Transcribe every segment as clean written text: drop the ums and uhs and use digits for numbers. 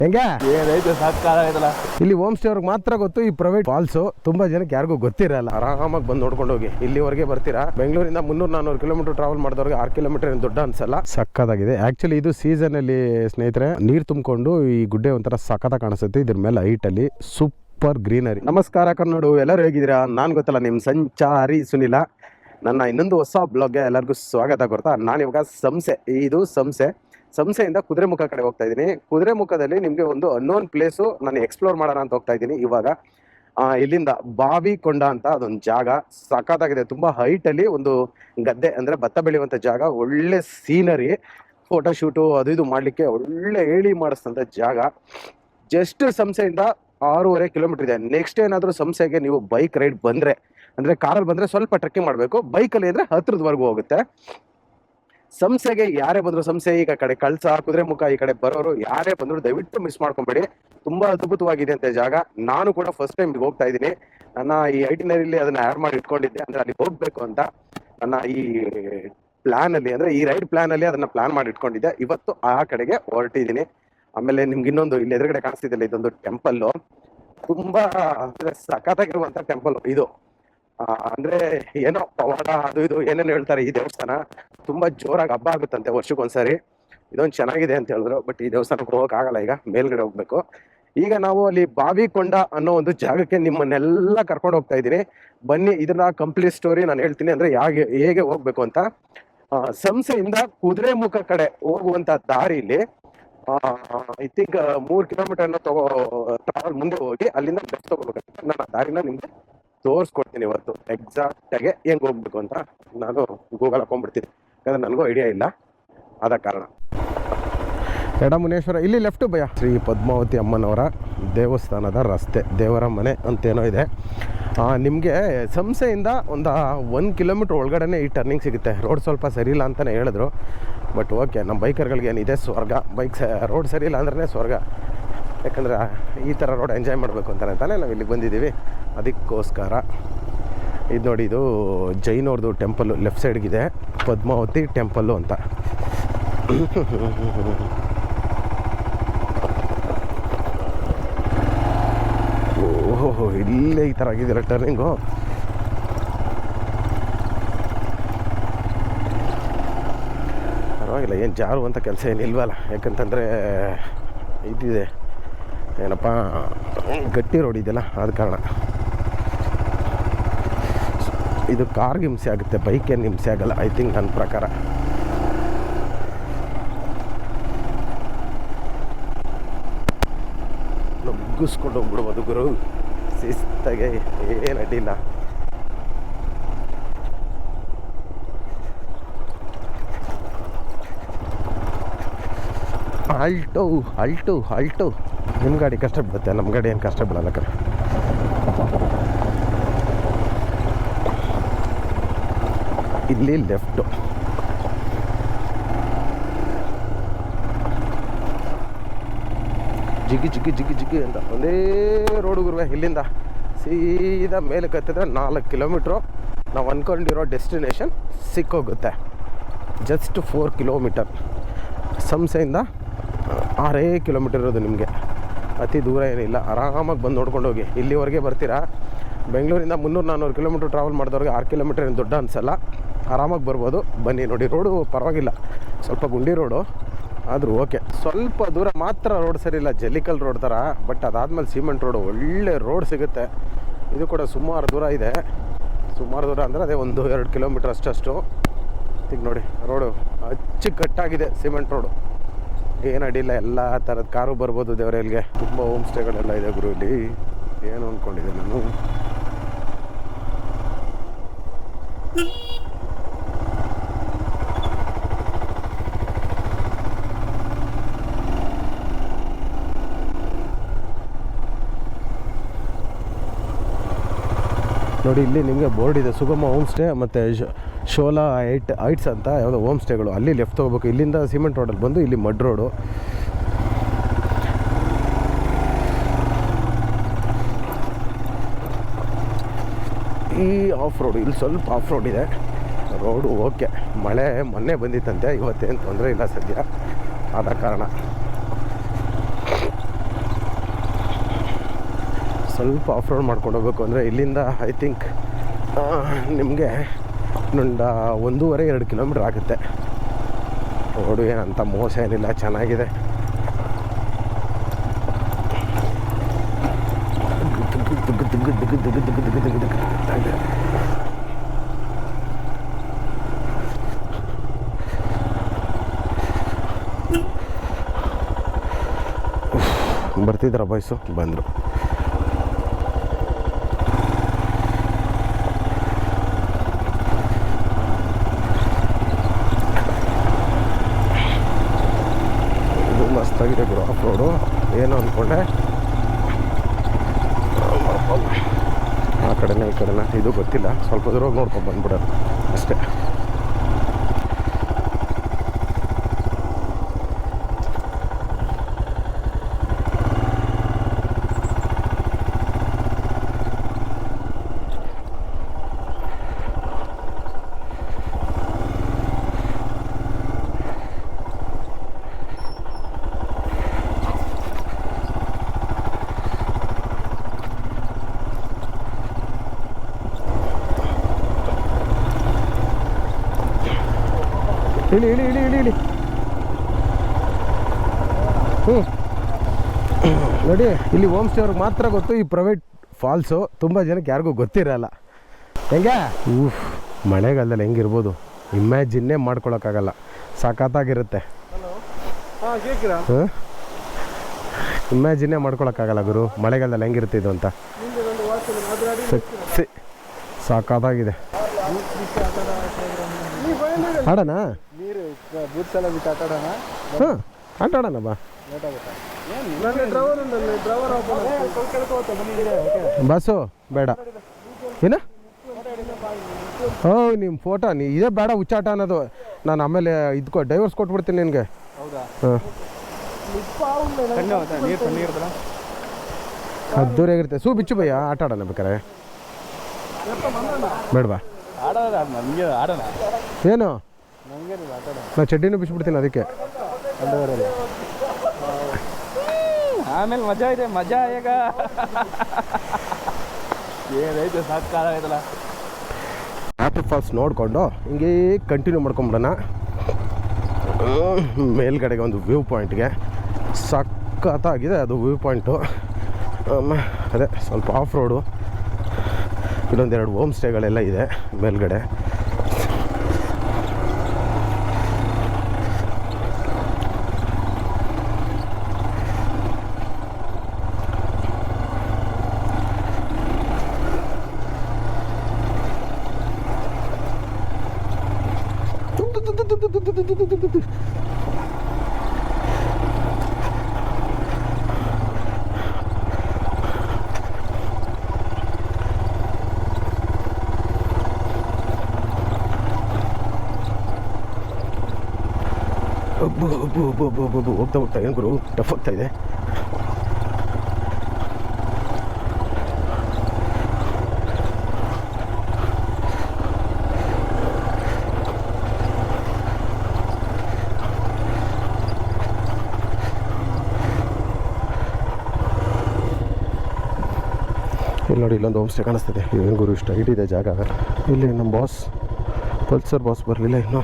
ಹೆಂಗೆ ಏನೈತೆ ಸಾಕಾಗೈತಲ್ಲ. ಇಲ್ಲಿ ಹೋಮ್ ಸ್ಟೇ ಅವ್ರಿಗೆ ಮಾತ್ರ ಗೊತ್ತು ಈ ಪ್ರೈವೇಟ್ ಫಾಲ್ಸು. ತುಂಬಾ ಜನಕ್ಕೆ ಯಾರಿಗೂ ಗೊತ್ತಿರಲ್ಲ. ಆರಾಮಾಗಿ ಬಂದು ನೋಡ್ಕೊಂಡು ಹೋಗಿ. ಇಲ್ಲಿವರೆಗೆ ಬರ್ತೀರಾ. ಬೆಂಗಳೂರಿಂದ 300-400 ಕಿಲೋಮೀಟರ್ ಟ್ರಾವೆಲ್ ಮಾಡಿದವ್ರಿಗೆ 6 ಕಿಲೋಮೀಟರ್ ಏನು ದೊಡ್ಡ ಅನ್ಸಲ್ಲ. ಸಕ್ಕತ್ತಾಗಿದೆ. ಆಕ್ಚುಲಿ ಇದು ಸೀಸನ್ ಅಲ್ಲಿ ಸ್ನೇಹಿತರೆ ನೀರು ತುಂಬಿಕೊಂಡು ಈ ಗುಡ್ಡೆ ಒಂಥರ ಸಕ್ಕತ್ತಾಗಿ ಕಾಣಿಸುತ್ತೆ. ಇದ್ರ ಮೇಲೆ ಹೈಟ್ ಅಲ್ಲಿ ಸೂಪರ್ ಗ್ರೀನರಿ. ನಮಸ್ಕಾರ ಕನ್ನಡ, ಎಲ್ಲರೂ ಹೇಗಿದ್ದೀರಾ? ನಾನು ಗೊತ್ತಲ್ಲ ನಿಮ್ಮ ಸಂಚಾರಿ ಸುನಿಲ. ನನ್ನ ಇನ್ನೊಂದು ಹೊಸ ಬ್ಲಾಗ್ಗೆ ಎಲ್ಲರಿಗೂ ಸ್ವಾಗತ ಕೊಡ್ತಾ ನಾನಿವಾಗ ಇದು ಸಂಸೆಯಿಂದ ಕುದುರೆಮುಖ ಕಡೆ ಹೋಗ್ತಾ ಇದ್ದೀನಿ. ಕುದುರೆಮುಖದಲ್ಲಿ ನಿಮಗೆ ಒಂದು ಅನ್ನೋನ್ ಪ್ಲೇಸು ನಾನು ಎಕ್ಸ್ಪ್ಲೋರ್ ಮಾಡೋಣ ಅಂತ ಹೋಗ್ತಾ ಇದ್ದೀನಿ ಇವಾಗ. ಇಲ್ಲಿಂದ ಬಾವಿಕೊಂಡ ಅಂತ ಅದೊಂದು ಜಾಗ ಸಖತ್ತಾಗಿದೆ. ತುಂಬ ಹೈಟಲ್ಲಿ ಒಂದು ಗದ್ದೆ ಅಂದರೆ ಭತ್ತ ಬೆಳೆಯುವಂಥ ಜಾಗ. ಒಳ್ಳೆ ಸೀನರಿ, ಫೋಟೋಶೂಟು ಅದು ಇದು ಮಾಡಲಿಕ್ಕೆ ಒಳ್ಳೆ ಹೇಳಿ ಮಾಡಿಸ್ತಂಥ ಜಾಗ. ಜಸ್ಟ್ ಸಂಸೆಯಿಂದ 6.5 ಕಿಲೋಮೀಟರ್ ಇದೆ. ನೆಕ್ಸ್ಟ್ ಏನಾದರೂ ಸಂಸೆಗೆ ನೀವು ಬೈಕ್ ರೈಡ್ ಬಂದರೆ, ಅಂದರೆ ಕಾರಲ್ಲಿ ಬಂದರೆ ಸ್ವಲ್ಪ ಟ್ರೆಕ್ಕಿಂಗ್ ಮಾಡಬೇಕು, ಬೈಕಲ್ಲಿ ಅಂದರೆ ಹತ್ರದವರೆಗೂ ಹೋಗುತ್ತೆ. ಸಂಸೆಗೆ ಯಾರೇ ಬಂದ್ರು, ಸಂಸೆ ಈಗ ಕಡೆ ಕಳ್ಸ, ಕುದುರೆಮುಖ ಈ ಕಡೆ ಬರೋರು ಯಾರೇ ಬಂದ್ರು ದಯವಿಟ್ಟು ಮಿಸ್ ಮಾಡ್ಕೊಂಬೇಡಿ. ತುಂಬಾ ಅದ್ಭುತವಾಗಿದೆ ಅಂತ ಜಾಗ. ನಾನು ಕೂಡ ಫಸ್ಟ್ ಟೈಮ್ ಹೋಗ್ತಾ ಇದ್ದೀನಿ. ನನ್ನ ಈ ಐಟಿನರಿಲಿ ಅದನ್ನ ಆಡ್ ಮಾಡಿ ಇಟ್ಕೊಂಡಿದ್ದೆ, ಅಂದ್ರೆ ಅಲ್ಲಿ ಹೋಗ್ಬೇಕು ಅಂತ ನನ್ನ ಈ ಪ್ಲಾನ್ ಅಲ್ಲಿ, ಅಂದ್ರೆ ಈ ರೈಡ್ ಪ್ಲಾನ್ ಅಲ್ಲಿ ಅದನ್ನ ಪ್ಲಾನ್ ಮಾಡಿ ಇಟ್ಕೊಂಡಿದ್ದೆ. ಇವತ್ತು ಆ ಕಡೆಗೆ ಹೊರಟಿದ್ದೀನಿ. ಆಮೇಲೆ ನಿಮ್ಗೆ ಇನ್ನೊಂದು ಇಲ್ಲಿ ಎದುರುಗಡೆ ಕಾಣಿಸ್ತಿದ್ದಿಲ್ಲ, ಇದೊಂದು ಟೆಂಪಲ್, ತುಂಬಾ ಅಂದ್ರೆ ಸಖತ್ತಾಗಿರುವಂತ ಟೆಂಪಲ್ ಇದು. ಅಂದ್ರೆ ಏನೋ ಪವಾಡ ಅದು ಇದು ಏನೇನು ಹೇಳ್ತಾರೆ. ಈ ದೇವಸ್ಥಾನ ತುಂಬಾ ಜೋರಾಗಿ ಹಬ್ಬ ಆಗುತ್ತಂತೆ ವರ್ಷಕ್ಕೊಂದ್ಸರಿ. ಇದೊಂದು ಚೆನ್ನಾಗಿದೆ ಅಂತ ಹೇಳಿದ್ರು. ಬಟ್ ಈ ದೇವಸ್ಥಾನಕ್ಕೆ ಹೋಗಕ್ ಆಗಲ್ಲ, ಈಗ ಮೇಲ್ಗಡೆ ಹೋಗ್ಬೇಕು. ಈಗ ನಾವು ಅಲ್ಲಿ ಬಾವಿಕೊಂಡ ಅನ್ನೋ ಒಂದು ಜಾಗಕ್ಕೆ ನಿಮ್ಮನ್ನೆಲ್ಲ ಕರ್ಕೊಂಡು ಹೋಗ್ತಾ ಇದ್ದೀನಿ. ಬನ್ನಿ, ಇದನ್ನ ಕಂಪ್ಲೀಟ್ ಸ್ಟೋರಿ ನಾನು ಹೇಳ್ತೀನಿ, ಅಂದ್ರೆ ಹೇಗೆ ಹೋಗ್ಬೇಕು ಅಂತ. ಸಂಸೆಯಿಂದ ಕುದುರೆಮುಖ ಕಡೆ ಹೋಗುವಂತ ದಾರಿಲಿ ಐ ಥಿಂಕ್ 3 ಕಿಲೋಮೀಟರ್ ಟ್ರಾವೆಲ್ ಮುಂದೆ ಹೋಗಿ ಅಲ್ಲಿಂದ ಬಸ್ ತಗೋಬೇಕು. ನಾನು ದಾರಿನ ನಿಮ್ಗೆ ತೋರಿಸ್ಕೊಡ್ತೀನಿ ಇವತ್ತು ಎಕ್ಸಾಕ್ಟ್ ಆಗಿ ಹೆಂಗ್ ಹೋಗ್ಬೇಕು ಅಂತ. ನಾನು ಗೂಗಲ್ ಹಾಕೊಂಡ್ಬಿಡ್ತೀನಿ, ಯಾಕಂದ್ರೆ ನನಗೂ ಐಡಿಯಾ ಇಲ್ಲ, ಆದ ಕಾರಣ. ಎಡಮುನೇಶ್ವರ, ಇಲ್ಲಿ ಲೆಫ್ಟ್ ಭಯ. ಶ್ರೀ ಪದ್ಮಾವತಿ ಅಮ್ಮನವರ ದೇವಸ್ಥಾನದ ರಸ್ತೆ, ದೇವರ ಮನೆ ಅಂತೇನೋ ಇದೆ. ನಿಮಗೆ ಸಂಸೆಯಿಂದ ಒಂದು 1 ಕಿಲೋಮೀಟ್ರ್ ಒಳಗಡೆ ಈ ಟರ್ನಿಂಗ್ ಸಿಗುತ್ತೆ. ರೋಡ್ ಸ್ವಲ್ಪ ಸರಿ ಇಲ್ಲ ಅಂತಲೇ ಹೇಳಿದ್ರು. ಬಟ್ ಓಕೆ, ನಮ್ಮ ಬೈಕರ್ಗಳಿಗೆ ಏನಿದೆ ಸ್ವರ್ಗ. ರೋಡ್ ಸರಿ ಇಲ್ಲ ಅಂದ್ರೆ ಸ್ವರ್ಗ. ಯಾಕಂದರೆ ಈ ಥರ ರೋಡ್ ಎಂಜಾಯ್ ಮಾಡಬೇಕು ಅಂತಾನೆ ತಾನೇ ನಾವು ಇಲ್ಲಿಗೆ ಬಂದಿದ್ದೀವಿ. ಅದಕ್ಕೋಸ್ಕರ ಇದು ನೋಡಿ, ಇದು ಜೈನವ್ರದ್ದು ಟೆಂಪಲ್ಲು ಲೆಫ್ಟ್ ಸೈಡ್ಗಿದೆ, ಪದ್ಮಾವತಿ ಟೆಂಪಲ್ಲು ಅಂತ. ಓಹೋ, ಇಲ್ಲೇ ಈ ಥರ ಆಗಿದೆಯಲ್ಲ ಟರ್ನಿಂಗು. ಪರವಾಗಿಲ್ಲ, ಏನು ಜಾರುವಂಥ ಕೆಲಸ ಏನಿಲ್ವಲ್ಲ. ಯಾಕಂತಂದರೆ ಇದಿದೆ ಏನಪ್ಪ, ಗಟ್ಟಿ ರೋಡ್ ಇದೆಯಲ್ಲ, ಆದ ಕಾರಣ. ಇದು ಕಾರ್ಗೆ ಹಿಂಸೆ ಆಗುತ್ತೆ, ಬೈಕ್ ಏನು ಹಿಂಸೆ ಆಗಲ್ಲ ಐ ಥಿಂಕ್, ನನ್ನ ಪ್ರಕಾರ. ನುಗ್ಗಿಸ್ಕೊಂಡು ಹೋಗ್ಬಿಡ್ಬೋದು ಗುರು, ಶಿಸ್ತಾಗೆ, ಏನು ಅಡ್ಡಿಲ್ಲ. ಅಲ್ಟು ನಿಮ್ಮ ಗಾಡಿ ಕಷ್ಟ ಬಿಡುತ್ತೆ, ನಮ್ಮ ಗಾಡಿ ಏನು ಕಷ್ಟ ಬಿಡಲ್ಲ ಕರೆ. ಇಲ್ಲಿ ಲೆಫ್ಟು. ಜಿಗಿ ಅಂತ ಒಂದೇ ರೋಡ್ ಗುರುವೆ. ಇಲ್ಲಿಂದ ಸೀದಾ ಮೇಲೆ ಕತ್ತಿದ್ರೆ 4 ಕಿಲೋಮೀಟ್ರು ನಾವು ಅಂದ್ಕೊಂಡಿರೋ ಡೆಸ್ಟಿನೇಷನ್ ಸಿಕ್ಕೋಗುತ್ತೆ. Just 4 kilometre. ಸಂಸೆಯಿಂದ 6 ಕಿಲೋಮೀಟರ್ ಇರೋದು ನಿಮಗೆ, ಅತಿ ದೂರ ಏನಿಲ್ಲ. ಆರಾಮಾಗಿ ಬಂದು ನೋಡ್ಕೊಂಡು ಹೋಗಿ. ಇಲ್ಲಿವರೆಗೆ ಬರ್ತೀರಾ. ಬೆಂಗಳೂರಿಂದ 300-400 ಕಿಲೋಮೀಟ್ರ್ ಟ್ರಾವೆಲ್ ಮಾಡಿದವ್ರಿಗೆ 6 ಕಿಲೋಮೀಟರ್ ಏನು ದೊಡ್ಡ ಅನಿಸಲ್ಲ, ಆರಾಮಾಗಿ ಬರ್ಬೋದು. ಬನ್ನಿ ನೋಡಿ, ರೋಡು ಪರವಾಗಿಲ್ಲ, ಸ್ವಲ್ಪ ಗುಂಡಿ ರೋಡು ಆದರೂ ಓಕೆ. ಸ್ವಲ್ಪ ದೂರ ಮಾತ್ರ ರೋಡ್ ಸರಿ ಇಲ್ಲ, ಜಲ್ಲಿಕಲ್ ರೋಡ್ ಥರ. ಬಟ್ ಅದಾದಮೇಲೆ ಸಿಮೆಂಟ್ ರೋಡು, ಒಳ್ಳೆ ರೋಡ್ ಸಿಗುತ್ತೆ. ಇದು ಕೂಡ ಸುಮಾರು ದೂರ ಇದೆ. ಸುಮಾರು ದೂರ ಅಂದರೆ ಅದೇ 1-2 ಕಿಲೋಮೀಟ್ರ್ ಅಷ್ಟು. ಈಗ ನೋಡಿ, ರೋಡು ಅಚ್ಚುಕಟ್ಟಾಗಿದೆ, ಸಿಮೆಂಟ್ ರೋಡು, ಏನು ಅಡ್ಡಿಲ್ಲ. ಎಲ್ಲ ಥರದ ಕಾರು ಬರ್ಬೋದು ದೇವರಲ್ಲಿಗೆ. ತುಂಬ ಹೋಮ್ ಸ್ಟೇಗಳೆಲ್ಲ ಇದೆ ಗುರು ಇಲ್ಲಿ. ಏನು ಅಂದ್ಕೊಂಡಿದ್ದೆ ನಾನು. ನೋಡಿ, ಇಲ್ಲಿ ನಿಮಗೆ ಬೋರ್ಡ್ ಇದೆ, ಸುಗಮ ಹೋಮ್ ಸ್ಟೇ ಮತ್ತು ಶೋಲಾ ಹೈಟ್ಸ್ ಅಂತ ಯಾವುದೋ ಹೋಮ್ ಸ್ಟೇಗಳು. ಅಲ್ಲಿ ಲೆಫ್ಟ್ ಹೋಗ್ಬೇಕು. ಇಲ್ಲಿಂದ ಸಿಮೆಂಟ್ ರೋಡಲ್ಲಿ ಬಂದು ಇಲ್ಲಿ ಮಡ್ ರೋಡು. ಈ ಆಫ್ ರೋಡು, ಇಲ್ಲಿ ಸ್ವಲ್ಪ ಆಫ್ ರೋಡ್ ಇದೆ. Road okay. ಮಳೆ ಮೊನ್ನೆ ಬಂದಿತ್ತಂತೆ, ಇವತ್ತೇನು ತೊಂದರೆ ಇಲ್ಲ ಸದ್ಯ, ಆದ ಕಾರಣ. ಸ್ವಲ್ಪ ಆಫ್ ರೋಡ್ ಮಾಡ್ಕೊಂಡು ಹೋಗ್ಬೇಕು ಅಂದರೆ ಇಲ್ಲಿಂದ ಐ ಥಿಂಕ್ ನಿಮಗೆ ಇನ್ನೊಂದು 1.5-2 ಕಿಲೋಮೀಟ್ರ್ ಆಗುತ್ತೆ. ರೋಡು ಏನಂತ ಮೋಸ ಏನಿಲ್ಲ, ಚೆನ್ನಾಗಿದೆ. ಬರ್ತಿದ್ರ ಬಾಯ್ಸು, ಬಂದರು. ಇದು ಮಸ್ತಾಗಿದೆ ಗುರು ಆಫ್ ರೋಡು. ಏನು ಅಂದ್ಕೊಂಡೆ, ಆ ಕಡೆನೇ ಈ ಕಡೆನ ಇದು ಗೊತ್ತಿಲ್ಲ, ಸ್ವಲ್ಪ ದೂರ ಹೋಗಿ ನೋಡ್ಕೊಂಡು ಬಂದ್ಬಿಡೋದು ಅಷ್ಟೇ. ಇಳಿ ಇಳಿ ಇಳಿ ಇಳಿ ಇಳಿ ನೋಡಿ, ಇಲ್ಲಿ ಹೋಮ್ ಸ್ಟೇ ಅವ್ರಿಗೆ ಮಾತ್ರ ಗೊತ್ತು ಈ ಪ್ರೈವೇಟ್ ಫಾಲ್ಸು. ತುಂಬ ಜನಕ್ಕೆ ಯಾರಿಗೂ ಗೊತ್ತಿರಲ್ಲ. ಹೆಂಗೆ ಮಳೆಗಾಲದಲ್ಲಿ ಹೆಂಗಿರ್ಬೋದು ಇಮ್ಯಾಜಿನ್ನೇ ಮಾಡ್ಕೊಳಕ್ಕಾಗಲ್ಲ. ಸಖತ್ತಾಗಿರುತ್ತೆ. ಇಮ್ಯಾಜಿನ್ನೇ ಮಾಡ್ಕೊಳಕ್ಕಾಗಲ್ಲ ಗುರು, ಮಳೆಗಾಲದಲ್ಲಿ ಹೆಂಗಿರುತ್ತೆ ಇದು ಅಂತ. ಸಾಕಾಗಿದೆ. ಆಡೋಣ, ಹಾಂ ಆಟ ಆಡೋಣ ಬಾ. ಬಸ್ಸು ಬೇಡ ಏನ? ನಿಮ್ಮ ಫೋಟೋ ಇದೇ ಬೇಡ, ಹುಚ್ಚಾಟ ಅನ್ನೋದು. ನಾನು ಆಮೇಲೆ ಇದಕ್ಕೋ ಡೈವರ್ಸ್ ಕೊಟ್ಬಿಡ್ತೀನಿ ನಿನಗೆ. ಹಾಂ, ಅದ್ದೂರಿಯಾಗಿರುತ್ತೆ. ಬಿಚ್ಚು ಭಯ್ಯ, ಆಟ ಆಡೋಣ ಬೇಕಾರೆ. ಬೇಡವಾ? ಏನು ನಾ ಚಡ್ಡಿನೂ ಬಿಚ್ಬಿಡ್ತೀನಿ ಅದಕ್ಕೆ. ಆಮೇಲೆ ಮಜಾ ಇದೆ, ಮಜಾ ಈಗ ಏನೈತೆ ಸಾಕಾಗಲ್ಲ. ವಾಟರ್ ಫಾಲ್ಸ್ ನೋಡಿಕೊಂಡು ಹಿಂಗೆ ಕಂಟಿನ್ಯೂ ಮಾಡ್ಕೊಂಬಿಡೋಣ ಮೇಲ್ಗಡೆಗೆ ಒಂದು ವ್ಯೂ ಪಾಯಿಂಟ್ಗೆ. ಸಖತ್ತಾಗಿದೆ ಅದು ವ್ಯೂ ಪಾಯಿಂಟು. ಅದೇ ಸ್ವಲ್ಪ ಆಫ್ ರೋಡು, ಇಲ್ಲೊಂದೆರಡು ಹೋಮ್ ಸ್ಟೇಗಳೆಲ್ಲ ಇದೆ ಮೇಲ್ಗಡೆ. ಹೋಗ್ತಾ ಹೋಗ್ತಾ ಏನು ಗುರು ಟಫ್ ಆಗ್ತಾ ಇದೆ. ಇಲ್ಲಿ ನೋಡಿ, ಇಲ್ಲೊಂದು ಹೋಮ್ ಸ್ಟೇ ಕಾಣಿಸ್ತಿದೆ. ಏನು ಗುರು ಇಷ್ಟ ಇದೆ ಜಾಗ. ಇಲ್ಲಿ ನಮ್ಮ ಬಾಸ್ ಪಲ್ಸರ್ ಬಾಸ್ ಬರಲಿಲ್ಲ ಇನ್ನು.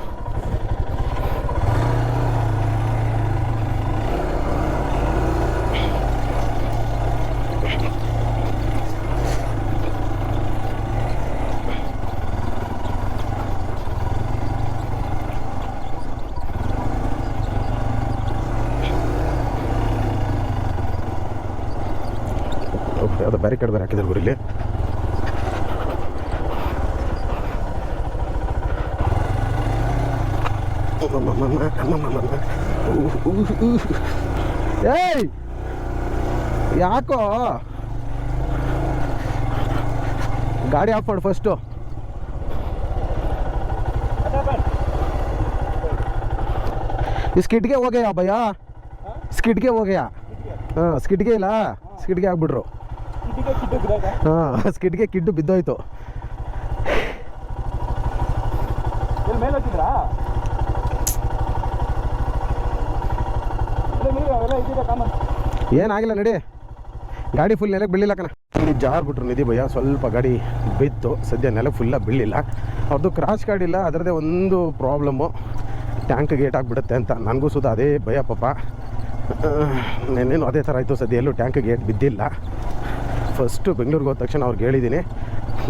ಅದು ಬ್ಯಾರಿಕೇಡ್ ಬೇರೆ ಹಾಕಿದ್ರು ಗುರು ಇಲ್ಲಿ. ಏಯ್ ಯಾಕೋ ಗಾಡಿ ಆಫ್ ಮಾಡು ಫಸ್ಟು. स्किट के हो गया भैया, स्किट के हो गया. हाँ स्किट के ಇಲ್ಲ ಸ್ಕಿಡ್ಗೆ ಆಗ್ಬಿಟ್ರು. ಹಾಂ ಸ್ಕಿಡ್ಗೆ ಕಿಡ್ಡು ಬಿದ್ದೋಯ್ತು. ಏನಾಗಿಲ್ಲ ನಡಿ. ಗಾಡಿ ಫುಲ್ ನೆಲಕ್ಕೆ ಬೀಳಿಲ್ಲ ಕಣ. ಇಲ್ಲಿ ಜಾರ್ಬಿಟ್ರು ನಿಧಿ ಭಯ್ಯ, ಸ್ವಲ್ಪ ಗಾಡಿ ಬಿತ್ತು, ಸದ್ಯ ನೆಲಕ್ಕೆ ಫುಲ್ಲ ಬೀಳಿಲ್ಲ. ಅವ್ರದ್ದು ಕ್ರಾಶ್ ಗಾಡಿ ಇಲ್ಲ, ಅದರದ್ದೇ ಒಂದು ಪ್ರಾಬ್ಲಮ್ಮು, ಟ್ಯಾಂಕ್ ಗೇಟ್ ಆಗಿಬಿಡುತ್ತೆ ಅಂತ. ನನಗೂ ಸುದ ಅದೇ ಭಯ ಪಾಪ. ನೆನ್ನೇನು ಅದೇ ಥರ ಆಯಿತು, ಸದ್ಯ ಎಲ್ಲೂ ಟ್ಯಾಂಕ್ ಗೇಟ್ ಬಿದ್ದಿಲ್ಲ. ಫಸ್ಟು ಬೆಂಗಳೂರಿಗೆ ಹೋದ ತಕ್ಷಣ ಅವ್ರಿಗೆ ಹೇಳಿದ್ದೀನಿ,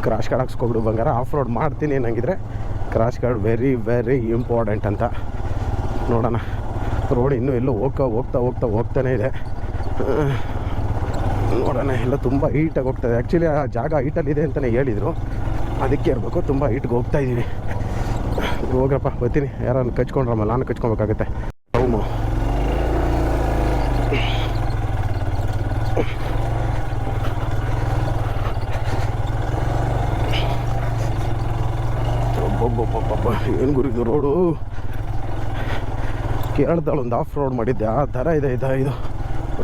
ಕ್ರಾಶ್ ಕಾರ್ಡ್ ಹಾಕ್ಸ್ಕೊಬಿಡು ಬಂಗಾರ, ಆಫ್ ರೋಡ್ ಮಾಡ್ತೀನಿ ಏನಾಗಿದ್ರೆ crash guard very very important ಅಂತ. ನೋಡೋಣ, ರೋಡ್ ಇನ್ನೂ ಎಲ್ಲೋ ಹೋಗ್ತಾನೇ ಇದೆ. ನೋಡೋಣ, ಎಲ್ಲ ತುಂಬ ಹೈಟಾಗಿ ಹೋಗ್ತದೆ. ಆ್ಯಕ್ಚುಲಿ ಆ ಜಾಗ ಹೈಟಲ್ಲಿದೆ ಅಂತಲೇ ಹೇಳಿದರು, ಅದಕ್ಕೆ ಇರಬೇಕು, ತುಂಬ ಹೈಟ್ಗೆ ಹೋಗ್ತಾ ಇದ್ದೀವಿ. ಹೋಗ್ರಪ್ಪ, ಬರ್ತೀನಿ. ಯಾರನ್ನು ಕಚ್ಕೊಂಡ್ರಮ್ಮ, ನಾನು ಕಚ್ಕೊಬೇಕಾಗತ್ತೆ. ಹೌಮು ಒಬ್ಬೊಬ್ಬೊಬ್ಬೊಬ್ಬ, ಏನು ಗುರಿದು ರೋಡು. ಕೇರಳದಲ್ಲಿ ಒಂದು ಆಫ್ ರೋಡ್ ಮಾಡಿದ್ದೆ, ಆ ಥರ ಇದೆ ಇದು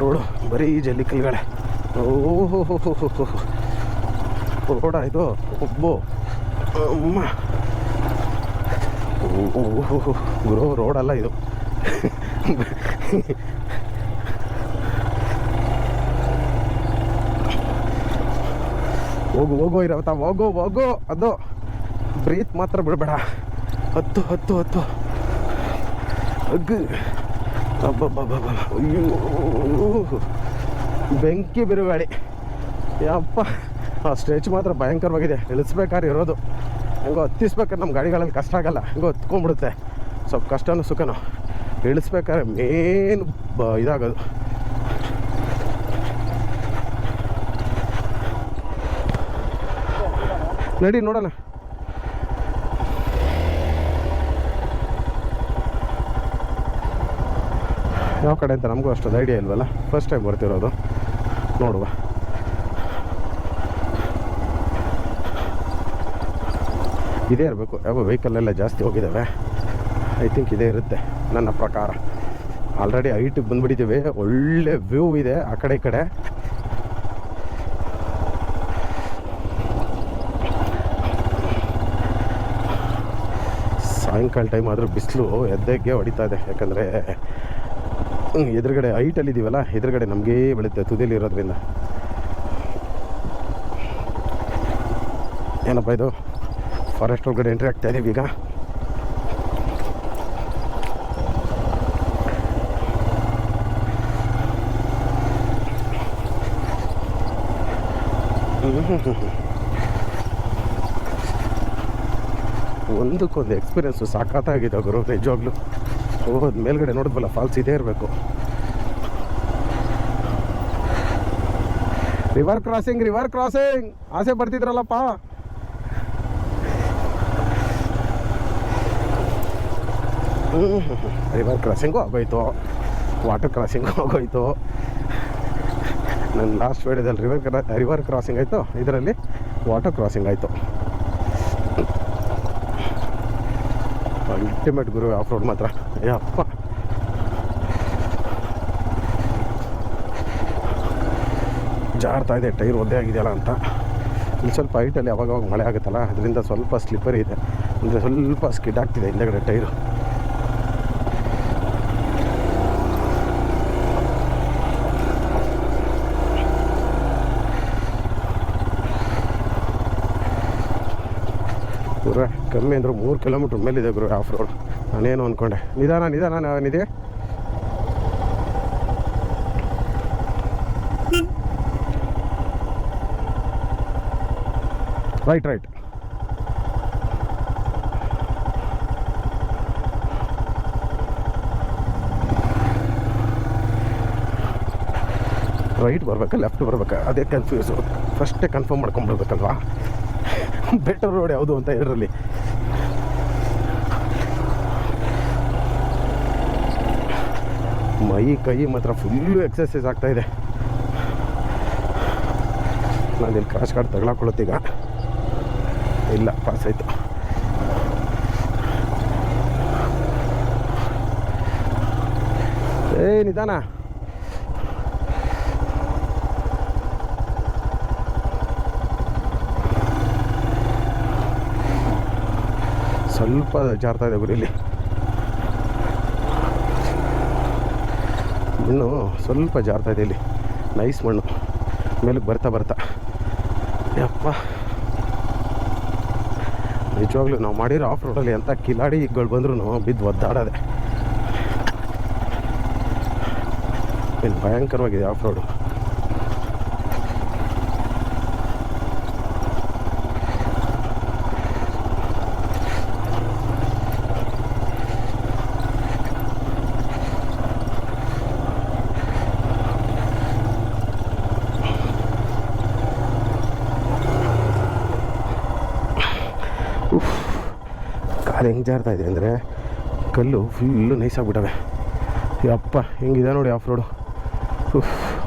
ರೋಡು, ಬರೀ ಜಲ್ಲಿ ಕಲ್ಗಳೇ. ಓಹೋ ರೋಡ ಇದು, ಒಬ್ಬು ಅಮ್ಮ, ಓಹೋ ಗುರು, ರೋಡಲ್ಲ ಇದು. ಹೋಗು ಇರವತ್ತ, ಹೋಗು ಅದು ಬ್ರೀತ್ ಮಾತ್ರ ಬಿಡಬೇಡ. ಹತ್ತು ಅಗ್ಗು, ಅಬ್ಬಬ್ಬಬ್ಬ, ಅಯ್ಯೋ ಬೆಂಕಿ ಬಿರುಗಾಳಿ ಯಪ್ಪ. ಆ ಸ್ಟ್ರೆಚ್ ಮಾತ್ರ ಭಯಂಕರವಾಗಿದೆ, ಇಳಿಸ್ಬೇಕಾದ್ರೆ ಇರೋದು. ಹೆಂಗೋ ಹತ್ತಿಸ್ಬೇಕಾದ್ರೆ ನಮ್ಮ ಗಾಡಿಗಳಲ್ಲಿ ಕಷ್ಟ ಆಗಲ್ಲ, ಹೆಂಗೋ ಹತ್ಕೊಂಡ್ಬಿಡುತ್ತೆ. ಸ್ವಲ್ಪ ಕಷ್ಟನೂ ಸುಖನೂ, ಇಳಿಸ್ಬೇಕಾದ್ರೆ ಮೇನ್ ಇದಾಗೋದು. ನಡಿ ನೋಡೋಣ. ಯಾವ ಕಡೆ ಅಂತ ನಮಗೂ ಅಷ್ಟೊಂದು ಐಡಿಯಾ ಇಲ್ವಲ್ಲ, ಫಸ್ಟ್ ಟೈಮ್ ಬರ್ತಿರೋದು. ನೋಡುವ. ಇದೇ ಇರಬೇಕು, ಯಾವ ವೆಹಿಕಲ್ಲೆಲ್ಲ ಜಾಸ್ತಿ ಹೋಗಿದ್ದಾವೆ. ಐ ಥಿಂಕ್ ಇದೇ ಇರುತ್ತೆ ನನ್ನ ಪ್ರಕಾರ. ಆಲ್ರೆಡಿ ಹೈಟಿಗೆ ಬಂದುಬಿಟ್ಟಿದ್ದೀವಿ, ಒಳ್ಳೆ ವ್ಯೂ ಇದೆ ಆ ಕಡೆ ಈ ಕಡೆ. ಸಾಯಂಕಾಲ ಟೈಮ್ ಆದರೂ ಬಿಸಿಲು ಎದ್ದೆಗೆ ಹೊಡಿತಾ ಇದೆ. ಯಾಕಂದರೆ ಎದುರುಗಡೆ ಹೈಟಲ್ಲಿದ್ದೀವಲ್ಲ, ಎದುರುಗಡೆ ನಮಗೇ ಬೆಳುತ್ತೆ ತುದಿಲಿ ಇರೋದ್ರಿಂದ. ಏನಪ್ಪ ಇದು, ಫಾರೆಸ್ಟ್ ಒಳಗಡೆ ಎಂಟ್ರಿ ಆಗ್ತಾ ಇದ್ದೀವಿ ಈಗ. ಒಂದಕ್ಕೊಂದು ಎಕ್ಸ್ಪೀರಿಯನ್ಸು ಸಾಕಾಗಿದೆ ಗುರು, ನಿಜವಾಗ್ಲೂ. ಹೋಗೋದು ಮೇಲ್ಗಡೆ ನೋಡಿದ್ವಲ್ಲ, ಫಾಲ್ಸ್ ಇದೇ ಇರಬೇಕು. ರಿವರ್ ಕ್ರಾಸಿಂಗ್ ಆಸೆ ಬರ್ತಿದ್ರಲ್ಲಪ್ಪ. ರಿವರ್ ಕ್ರಾಸಿಂಗು ಆಗೋಯ್ತು, ವಾಟರ್ ಕ್ರಾಸಿಂಗು ಆಗೋಯ್ತು. ನನ್ನ ಲಾಸ್ಟ್ ವಿಡಿಯೋದಲ್ಲಿ ರಿವರ್ ಕ್ರಾಸಿಂಗ್ ಆಯಿತು, ಇದರಲ್ಲಿ ವಾಟರ್ ಕ್ರಾಸಿಂಗ್ ಆಯಿತು. ಅಲ್ಟಿಮೇಟ್ ಗುರು ಆಫ್ ರೋಡ್ ಮಾತ್ರ. ಅಪ್ಪ, ಜಾರ್ತಾ ಇದೆ, ಟೈರ್ ಒದ್ದೆ ಆಗಿದೆಯಲ್ಲ ಅಂತ. ಇಲ್ಲಿ ಸ್ವಲ್ಪ ಹೈಟಲ್ಲಿ ಅವಾಗ ಮಳೆ ಆಗುತ್ತಲ್ಲ, ಅದರಿಂದ ಸ್ವಲ್ಪ ಸ್ಲಿಪ್ಪರಿ ಇದೆ, ಅಂದರೆ ಸ್ವಲ್ಪ ಸ್ಕಿಡ್ ಆಗ್ತಿದೆ ಹಿಂದೆಗಡೆ ಟೈರು. ಗುರು ಕಮ್ಮಿ ಅಂದರು 3 ಕಿಲೋಮೀಟ್ರ್ ಮೇಲಿದೆ ಗುರು ಆಫ್ ರೋಡ್. ನಾನೇನು ಅಂದ್ಕೊಂಡೆ ನಿಧಾನ ನಾನಿದೆ. ರೈಟ್ ಬರ್ಬೇಕಾ ಲೆಫ್ಟ್ ಬರ್ಬೇಕಾ, ಅದೇ ಕನ್ಫ್ಯೂಸು. ಫಸ್ಟೇ ಕನ್ಫರ್ಮ್ ಮಾಡ್ಕೊಂಡ್ಬಿಡ್ಬೇಕಲ್ವಾ ಬೆಟರ್ ರೋಡ್ ಯಾವುದು ಅಂತ ಇದರಲ್ಲಿ. ಮೈ ಕೈ ಮಾತ್ರ ಫುಲ್ಲು ಎಕ್ಸರ್ಸೈಸ್ ಆಗ್ತಾಯಿದೆ. ನಾನು ಇಲ್ಲಿ ಕ್ರಾಶ್ ಕಾರ್ಡ್ ತಗೊಳಕೊಳ್ಳುತ್ತೀಗ. ಇಲ್ಲ, ಪಾಸ್ ಆಯಿತು. ನಿಧಾನ. ಸ್ವಲ್ಪ ಜಾರ್ತಾ ಇದೆ ಗುರು ಇಲ್ಲಿ. ಮಣ್ಣು ಸ್ವಲ್ಪ ಜಾರ್ತಾ ಇದೆ ಇಲ್ಲಿ, ನೈಸ್ ಮಣ್ಣು. ಮೇಲಕ್ಕೆ ಬರ್ತಾ ಬರ್ತಾ ಯಪ್ಪ ನಿಜವಾಗ್ಲೂ ನಾವು ಮಾಡಿರೋ ಆಫ್ ರೋಡಲ್ಲಿ ಎಂಥ ಕಿಲಾಡಿಗಳು ಬಂದ್ರೂ ಬಿದ್ದು ಒದ್ದಾಡೋದೆ. ಏನು ಭಯಂಕರವಾಗಿದೆ ಆಫ್ ರೋಡು. ಕಾಲು ಹೆಂಗೆ ಜಾರ್ತಾ ಇದೆ ಅಂದರೆ ಕಲ್ಲು ಫುಲ್ಲು ನೈಸಾಗ್ಬಿಟ್ಟವೆ. ಯಪ್ಪ ಹೆಂಗಿದೆ ನೋಡಿ ಆಫ್ ರೋಡು.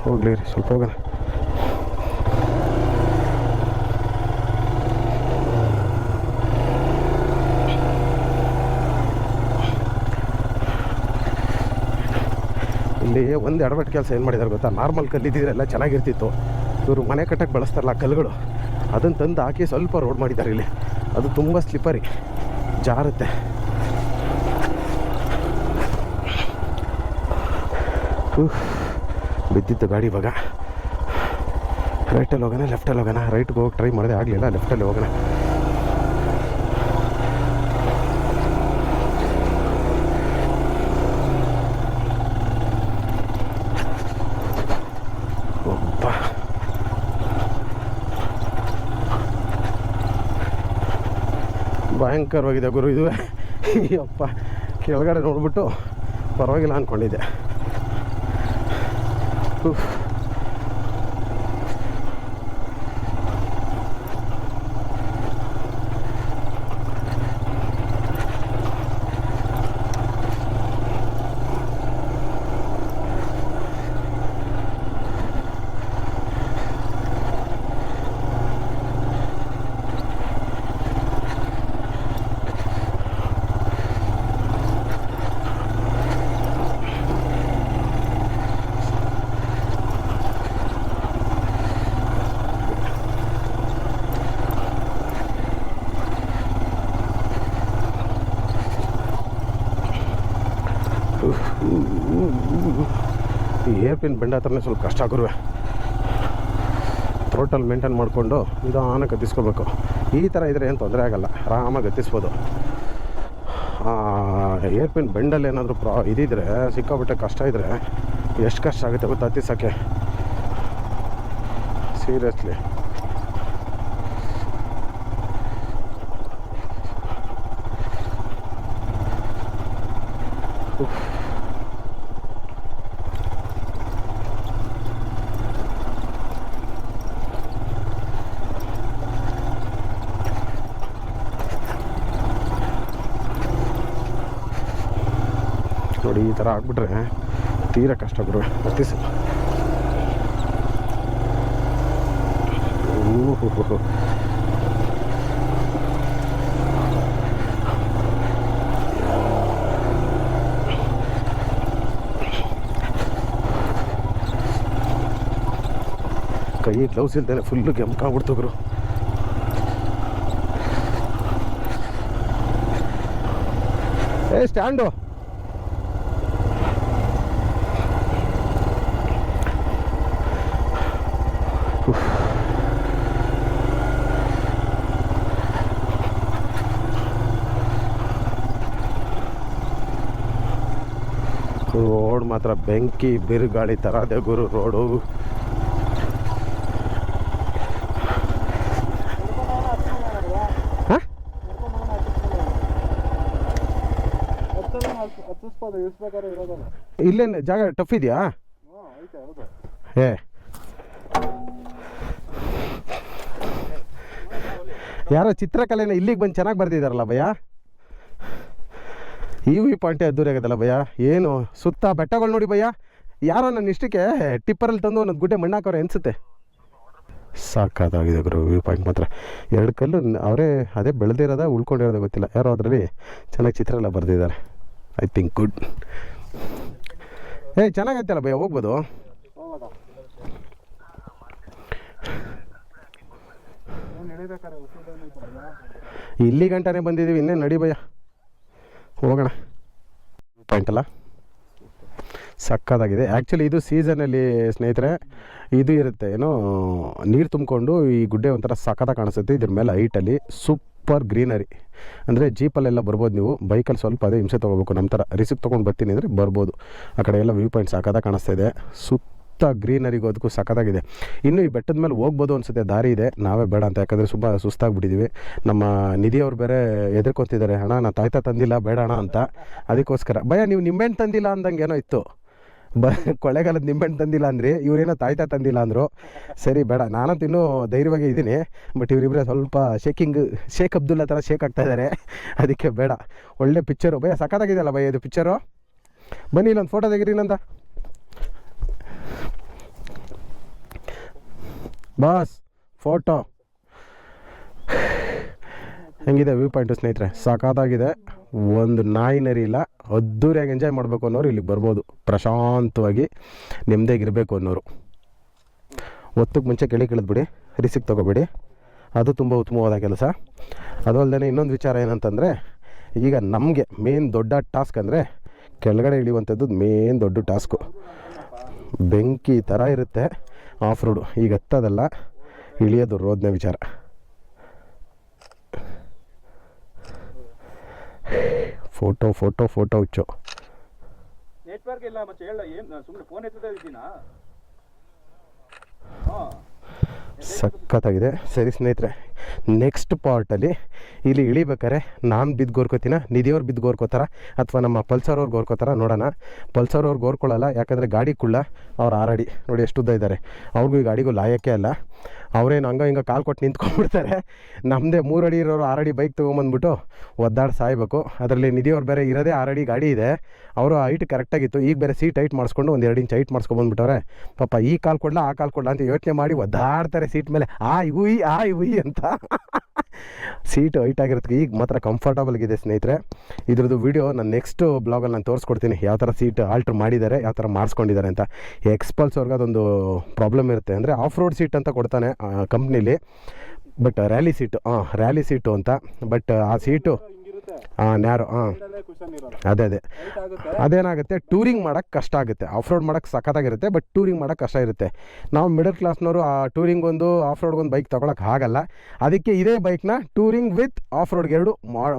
ಹೋಗ್ಲಿ ರೀ ಸ್ವಲ್ಪ ಹೋಗೋಣ. ಇಲ್ಲಿ ಒಂದು ಎಡವಟ್ಟು ಕೆಲಸ ಏನು ಮಾಡಿದ್ದಾರೆ ಗೊತ್ತಾ, ನಾರ್ಮಲ್ ಕಲ್ಲಿದ್ದಿದ್ರೆ ಎಲ್ಲ ಚೆನ್ನಾಗಿರ್ತಿತ್ತು. ಇವರು ಮನೆ ಕಟ್ಟಕ್ಕೆ ಬಳಸ್ತಾರಲ್ಲ ಕಲ್ಲುಗಳು, ಅದನ್ನು ತಂದು ಹಾಕಿ ಸ್ವಲ್ಪ ರೋಡ್ ಮಾಡಿದ್ದಾರೆ ಇಲ್ಲಿ. ಅದು ತುಂಬ ಸ್ಲಿಪ್ಪರಿ, ಜಾರುತ್ತೆ. ಬಿದ್ದಿತ್ತು ಗಾಡಿ ಇವಾಗ. ರೈಟಲ್ಲಿ ಹೋಗೋಣ ಲೆಫ್ಟಲ್ಲಿ ಹೋಗೋಣ? ರೈಟ್ಗೆ ಹೋಗಿ ಟ್ರೈ ಮಾಡಿದೆ, ಆಗಲಿಲ್ಲ. ಲೆಫ್ಟಲ್ಲಿ ಹೋಗೋಣ. ಭಯಂಕರವಾಗಿದೆ ಗುರು ಇದುವೇ. ಅಪ್ಪ ಕೆಳಗಡೆ ನೋಡ್ಬಿಟ್ಟು ಪರವಾಗಿಲ್ಲ ಅಂದ್ಕೊಂಡಿದ್ದೆ. ಈ ಏರ್ ಪಿನ್ ಬೆಂಡ್ ಹತ್ರನೇ ಸ್ವಲ್ಪ ಕಷ್ಟ ಆಗಿರುವೆ. ಥ್ರೋಟಲ್ ಮೇಂಟೈನ್ ಮಾಡಿಕೊಂಡು ನಿಧಾನಕ್ಕೆ ಗತಿಸ್ಕೋಬೇಕು. ಈ ಥರ ಇದ್ದರೆ ಏನು ತೊಂದರೆ ಆಗೋಲ್ಲ, ಆರಾಮಾಗಿ ಗತಿಸ್ಬೋದು. ಏರ್ ಪಿನ್ ಬೆಂಡಲ್ಲಿ ಏನಾದರೂ ಇದಿದ್ರೆ ಸಿಕ್ಕಾಬಿಟ್ಟೆ ಕಷ್ಟ ಇದ್ದರೆ ಎಷ್ಟು ಕಷ್ಟ ಆಗುತ್ತೆ ಗೊತ್ತಾ ಹತ್ತಿಸೋಕ್ಕೆ, ಸೀರಿಯಸ್ಲಿ. ನೋಡಿ ಈ ಥರ ಆಗ್ಬಿಟ್ರೆ ತೀರಾ ಕಷ್ಟ ಬಿಡುವೆ ಹತ್ತಿಸ. ಕೈ ಗ್ಲೌಸ್ ಇಲ್ದೇನೆ ಫುಲ್ಲು ಕೆಂಪಾಗ್ಬಿಡ್ತು ಗುರು. ಸ್ಟ್ಯಾಂಡು ರೋಡ್ ಮಾತ್ರ ಬೆಂಕಿ ಬಿರುಗಾಳಿ ಥರ ಅದೇ ಗುರು ರೋಡು. ಇಲ್ಲೇನು ಜಾಗ ಟಫ್ ಇದೆಯಾ? ಏ ಯಾರೋ ಚಿತ್ರಕಲೆನ ಇಲ್ಲಿಗೆ ಬಂದು ಚೆನ್ನಾಗಿ ಬರ್ತಿದ್ದಾರಲ್ಲ ಭಯ್ಯ. ಈ ವ್ಯೂ ಪಾಯಿಂಟೇ ಅದ್ದೂರಿ ಆಗೋದಲ್ಲ ಭಯ್ಯ. ಏನು ಸುತ್ತ ಬೆಟ್ಟಗಳು ನೋಡಿ ಭಯ್ಯ. ಯಾರೋ ನನ್ನ ಇಷ್ಟಕ್ಕೆ ಟಿಪ್ಪರಲ್ಲಿ ತಂದು ಒಂದೊಂದು ಗುಡ್ಡೆ ಮಣ್ಣಾಕವ್ರೆ ಅನಿಸುತ್ತೆ. ಸಾಕಾಗಿದೆ ಗುರು ವ್ಯೂ ಪಾಯಿಂಟ್ ಮಾತ್ರ. ಎರಡು ಕಲ್ಲು ಅವರೇ ಅದೇ ಬೆಳೆದಿರೋದ ಉಳ್ಕೊಂಡಿರೋದೇ ಗೊತ್ತಿಲ್ಲ. ಯಾರೋ ಅದರಲ್ಲಿ ಚೆನ್ನಾಗಿ ಚಿತ್ರ ಎಲ್ಲ ಬರೆದಿದ್ದಾರೆ. I think good. ಚೆನ್ನಾಗೈತಲ್ಲ ಭಯ್ಯ, ಹೋಗ್ಬೋದು. ಇಲ್ಲಿ ಗಂಟನೇ ಬಂದಿದ್ದೀವಿ, ಇನ್ನೇ ನಡಿ ಭಯ್ಯ ಹೋಗೋಣ. ಪಾಯಿಂಟ್ ಅಲ್ಲ ಸಕ್ಕತ್ತಾಗಿದೆ. ಆ್ಯಕ್ಚುಲಿ ಇದು ಸೀಸನಲ್ಲಿ ಸ್ನೇಹಿತರೆ ಇದು ಇರುತ್ತೆ ಏನೋ ನೀರು ತುಂಬಿಕೊಂಡು ಈ ಗುಡ್ಡೆ ಒಂಥರ ಸಕ್ಕತ್ತಾಗಿ ಕಾಣಿಸುತ್ತೆ. ಇದ್ರ ಮೇಲೆ ಹೈಟಲ್ಲಿ ಸೂಪರ್ ಗ್ರೀನರಿ. ಅಂದರೆ ಜೀಪಲ್ಲೆಲ್ಲ ಬರ್ಬೋದು ನೀವು, ಬೈಕಲ್ಲಿ ಸ್ವಲ್ಪ ಅದೇ ಹಿಂಸೆ ತೊಗೋಬೇಕು. ನಮ್ಮ ಥರ ರಿಸಿಪ್ಟ್ ತೊಗೊಂಡು ಬರ್ತೀನಿ ಅಂದರೆ ಬರ್ಬೋದು. ಆ ಕಡೆ ಎಲ್ಲ ವ್ಯೂ ಪಾಯಿಂಟ್ ಸಕ್ಕತ್ತಾಗಿ ಕಾಣಿಸ್ತಾ ಇದೆ. ಸುತ್ತ ಗ್ರೀನರಿಗೂ ಅದಕ್ಕೂ ಸಕ್ಕತ್ತಾಗಿದೆ. ಇನ್ನು ಈ ಬೆಟ್ಟದ ಮೇಲೆ ಹೋಗ್ಬೋದು ಅನಿಸುತ್ತೆ, ದಾರಿ ಇದೆ. ನಾವೇ ಬೇಡ ಅಂತ, ಯಾಕಂದರೆ ತುಂಬ ಸುಸ್ತಾಗ್ಬಿಟ್ಟಿದ್ದೀವಿ. ನಮ್ಮ ನಿಧಿಯವ್ರು ಬೇರೆ ಎದುರ್ಕೊತಿದ್ದಾರೆ, ಅಣ್ಣ ನಾನು ತಾಯ್ತಾ ತಂದಿಲ್ಲ ಬೇಡ ಅಣ್ಣ ಅಂತ. ಅದಕ್ಕೋಸ್ಕರ ಭಯ ನೀವು ನಿಂಬೆಹಣ್ಣು ತಂದಿಲ್ಲ ಅಂದಂಗೆ ಏನೋ ಇತ್ತು, ಕೊಳ್ಳೆಗಾಲದ ನಿಂಬೆಹಣ್ಣು ತಂದಿಲ್ಲ ಅಂದ್ರಿ, ಇವರೇನೋ ತಾಯ್ತಾ ತಂದಿಲ್ಲ ಅಂದರು. ಸರಿ ಬೇಡ, ನಾನಂತೂ ಇನ್ನೂ ಧೈರ್ಯವಾಗಿ ಇದ್ದೀನಿ. ಬಟ್ ಇವರಿಬ್ಬರೇ ಸ್ವಲ್ಪ ಶೇಖ್ ಅಬ್ದುಲ್ಲಾ ಥರ ಶೇಕ್ ಆಗ್ತಾ ಇದ್ದಾರೆ. ಅದಕ್ಕೆ ಬೇಡ. ಒಳ್ಳೆ ಪಿಕ್ಚರು ಭಯ, ಸಕ್ಕತ್ತಾಗಿದೆಯಲ್ಲ ಭಯ ಇದು ಪಿಕ್ಚರು. ಬನ್ನಿ ಇಲ್ಲೊಂದು ಫೋಟೋ ತೆಗೀರಿ ನಂದ ಬಾಸ್. ಫೋಟೋ ಹೆಂಗಿದೆ ವ್ಯೂ ಪಾಯಿಂಟು ಸ್ನೇಹಿತರೆ? ಸಖತ್ತಾಗಿದೆ. ಒಂದು ನಾಯಿ ನರಿ ಇಲ್ಲ, ಅದ್ದೂರಿಯಾಗಿ ಎಂಜಾಯ್ ಮಾಡಬೇಕು ಅನ್ನೋರು ಇಲ್ಲಿಗೆ ಬರ್ಬೋದು. ಪ್ರಶಾಂತವಾಗಿ ನೆಮ್ಮದಿಯಾಗಿರಬೇಕು ಅನ್ನೋರು. ಹೊತ್ತಿಗೆ ಮುಂಚೆ ಕೆಳಗಿಳಿದ್ಬಿಡಿ, ರಿಸಿಪ್ಟ್ ತೊಗೋಬೇಡಿ, ಅದು ತುಂಬ ಉತ್ತಮವಾದ ಕೆಲಸ. ಅದು ಅಲ್ಲದೆ ಇನ್ನೊಂದು ವಿಚಾರ ಏನಂತಂದರೆ, ಈಗ ನಮಗೆ ಮೇನ್ ದೊಡ್ಡ ಟಾಸ್ಕ್ ಅಂದರೆ ಕೆಳಗಡೆ ಇಳಿಯುವಂಥದ್ದು ಮೇನ್ ದೊಡ್ಡ ಟಾಸ್ಕು. ಬೆಂಕಿ ಥರ ಇರುತ್ತೆ ಆಫ್ ರೋಡು. ಈಗ ಹತ್ತದಲ್ಲ, ಇಳಿಯೋದು ರೋದನೇ ವಿಚಾರ. ಫೋಟೋ ಫೋಟೋ ಫೋಟೋ ಹುಚ್ಚು. ನೆಟ್ವರ್ಕ್ ಇಲ್ಲ ಮತ್ತೆ ಹೇಳ, ಏನು ಸುಮ್ಮನೆ ಫೋನ್ ಎತ್ತುತ್ತಾ ಇದ್ದೀನಾ? ಸಖತ್ತಾಗಿದೆ. ಸರಿ ಸ್ನೇಹಿತರೆ, ನೆಕ್ಸ್ಟ್ ಪಾರ್ಟಲ್ಲಿ ಇಲ್ಲಿ ಇಳಿಬೇಕಾರೆ ನಾನು ಬಿದ್ದು ಗೋರ್ಕೋತೀನ, ನಿಧಿಯವ್ರು ಬಿದ್ದು ಗೋರ್ಕೋತಾರ, ಅಥವಾ ನಮ್ಮ ಪಲ್ಸರ್ ಅವ್ರು ಗೋರ್ಕೋತಾರ ನೋಡೋಣ. ಪಲ್ಸರ್ ಅವ್ರು ಗೋರ್ಕೊಳ್ಳಲ್ಲ, ಯಾಕಂದರೆ ಗಾಡಿ ಕುಳ್ಳ. ಅವ್ರು 6 ಅಡಿ ನೋಡಿ ಎಷ್ಟು ಉದ್ದ ಇದ್ದಾರೆ. ಅವ್ರಿಗೂ ಈ ಗಾಡಿಗೂ ಲಾಯಕ್ಕೆ ಅಲ್ಲ. ಅವರೇನು ಹಂಗೆ ಹಿಂಗೆ ಕಾಲು ಕೊಟ್ಟು ನಿಂತ್ಕೊಂಡ್ಬಿಡ್ತಾರೆ. ನಮ್ಮದೇ 3 ಅಡಿ ಇರೋರು 6 ಅಡಿ ಬೈಕ್ ತೊಗೊಂಬಂದ್ಬಿಟ್ಟು ಒದ್ದಾಡಿ ಸಾಯಬೇಕು. ಅದರಲ್ಲಿ ನಿಧಿಯವ್ರು ಬೇರೆ ಇರೋದೇ 6 ಅಡಿ ಗಾಡಿ ಇದೆ. ಅವರು ಹೈಟ್ ಕರೆಕ್ಟಾಗಿತ್ತು. ಈಗ ಬೇರೆ ಸೀಟ್ ಹೈಟ್ ಮಾಡಿಸ್ಕೊಂಡು ಒಂದು 2 ಇಂಚ್ ಹೈಟ್ ಮಾಡಿಸ್ಕೊಂಡ್ಬಂದ್ಬಿಟ್ಟವ್ರೆ. ಪಾಪ ಈ ಕಾಲು ಕೊಡಲ ಆ ಕಾಲು ಕೊಡಲ ಅಂತ ಯೋಚನೆ ಮಾಡಿ ಒದ್ದಾಡ್ತಾರೆ ಸೀಟ್ ಮೇಲೆ. ಆ ಹುಯಿ ಅಂತ. ಸೀಟು ಹೈಟ್ ಆಗಿರೋದಕ್ಕೆ ಈಗ ಮಾತ್ರ ಕಂಫರ್ಟಬಲ್ ಆಗಿದೆ ಸ್ನೇಹಿತರೆ. ಇದ್ರದ್ದು ವಿಡಿಯೋ ನಾನು ನೆಕ್ಸ್ಟ್ ಬ್ಲಾಗಲ್ಲಿ ನಾನು ತೋರಿಸ್ಕೊಡ್ತೀನಿ, ಯಾವ ಥರ ಸೀಟ್ ಆಲ್ಟ್ರ್ ಮಾಡಿದ್ದಾರೆ, ಯಾವ ಥರ ಮಾಡಿಸ್ಕೊಂಡಿದ್ದಾರೆ ಅಂತ. ಎಕ್ಸ್ಪಲ್ಸ್ ಅವ್ರಿಗೆ ಅದೊಂದು ಪ್ರಾಬ್ಲಮ್ ಇರುತ್ತೆ, ಅಂದರೆ ಆಫ್ ರೋಡ್ ಸೀಟ್ ಅಂತ ಕೊಡ್ತಾನೆ ಕಂಪ್ನೀಲಿ, ಬಟ್ ರ್ಯಾಲಿ ಸೀಟು ಅಂತ. ಬಟ್ ಆ ಸೀಟು ನ್ಯಾರೋ ಅದೇ ಅದೇನಾಗುತ್ತೆ, ಟೂರಿಂಗ್ ಮಾಡೋಕ್ಕೆ ಕಷ್ಟ ಆಗುತ್ತೆ. ಆಫ್ ರೋಡ್ ಮಾಡೋಕ್ಕೆ ಸಖತ್ತಾಗಿರುತ್ತೆ, ಬಟ್ ಟೂರಿಂಗ್ ಮಾಡೋಕ್ಕೆ ಕಷ್ಟ ಇರುತ್ತೆ. ನಾವು ಮಿಡಲ್ ಕ್ಲಾಸ್ನವರು ಆ ಟೂರಿಂಗ್ ಒಂದು ಆಫ್ ರೋಡ್ಗೊಂದು ಬೈಕ್ ತೊಗೊಳಕ್ಕೆ ಆಗಲ್ಲ. ಅದಕ್ಕೆ ಇದೇ ಬೈಕ್ನ ಟೂರಿಂಗ್ ವಿತ್ ಆಫ್ ರೋಡ್ಗೆ 2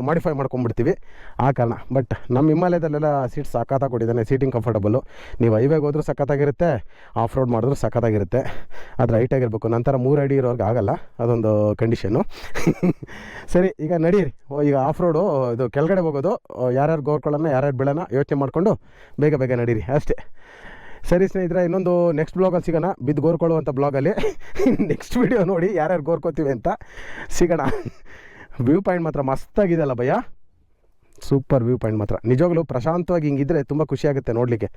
ಮಾಡಿಫೈ ಮಾಡ್ಕೊಂಡ್ಬಿಡ್ತೀವಿ ಆ ಕಾರಣ. ಬಟ್ ನಮ್ಮ ಹಿಮಾಲಯದಲ್ಲೆಲ್ಲ ಸೀಟ್ ಸಖತ್ತಾಗಿ ಕೊಟ್ಟಿದ್ದಾನೆ, ಸೀಟಿಂಗ್ ಕಂಫರ್ಟಬಲು. ನೀವು ಹೈವೇಗೆ ಹೋದ್ರೂ ಸಖತ್ತಾಗಿರುತ್ತೆ, ಆಫ್ ರೋಡ್ ಮಾಡಿದ್ರೂ ಸಖತ್ತಾಗಿರುತ್ತೆ. ಆದರೆ ಹೈಟಾಗಿರಬೇಕು. ನಂತರ 3 ಅಡಿ ಇರೋರ್ಗೆ ಆಗಲ್ಲ, ಅದೊಂದು ಕಂಡೀಷನ್ನು. ಸರಿ, ಈಗ ನಡೀರಿ. ಈಗ ಆಫ್ ರೋಡು ಇದು ಕೆಳಗಡೆ ಹೋಗೋದು, ಯಾರ್ಯಾರು ಗೋರ್ಕೊಳ್ಳೋಣ ಯಾರ್ಯಾರು ಬೀಳೋಣ ಯೋಚನೆ ಮಾಡಿಕೊಂಡು ಬೇಗ ನಡೀರಿ ಅಷ್ಟೇ. ಸರಿ ಸ್ನೇಹಿತರೆ, ಇನ್ನೊಂದು ನೆಕ್ಸ್ಟ್ ಬ್ಲಾಗಲ್ಲಿ ಸಿಗೋಣ, ಬಿದ್ದು ಗೋರ್ಕೊಳ್ಳುವಂಥ ಬ್ಲಾಗಲ್ಲಿ. ನೆಕ್ಸ್ಟ್ ವಿಡಿಯೋ ನೋಡಿ ಯಾರ್ಯಾರು ಗೋರ್ಕೋತೀವಿ ಅಂತ ಸಿಗೋಣ. ವ್ಯೂ ಪಾಯಿಂಟ್ ಮಾತ್ರ ಮಸ್ತಾಗಿದೆ ಅಲ್ಲ ಭಯ್ಯ, ಸೂಪರ್ ವ್ಯೂ ಪಾಯಿಂಟ್ ಮಾತ್ರ. ನಿಜವಾಗ್ಲೂ ಪ್ರಶಾಂತವಾಗಿ ಹಿಂಗಿದ್ರೆ ತುಂಬ ಖುಷಿಯಾಗುತ್ತೆ ನೋಡಲಿಕ್ಕೆ.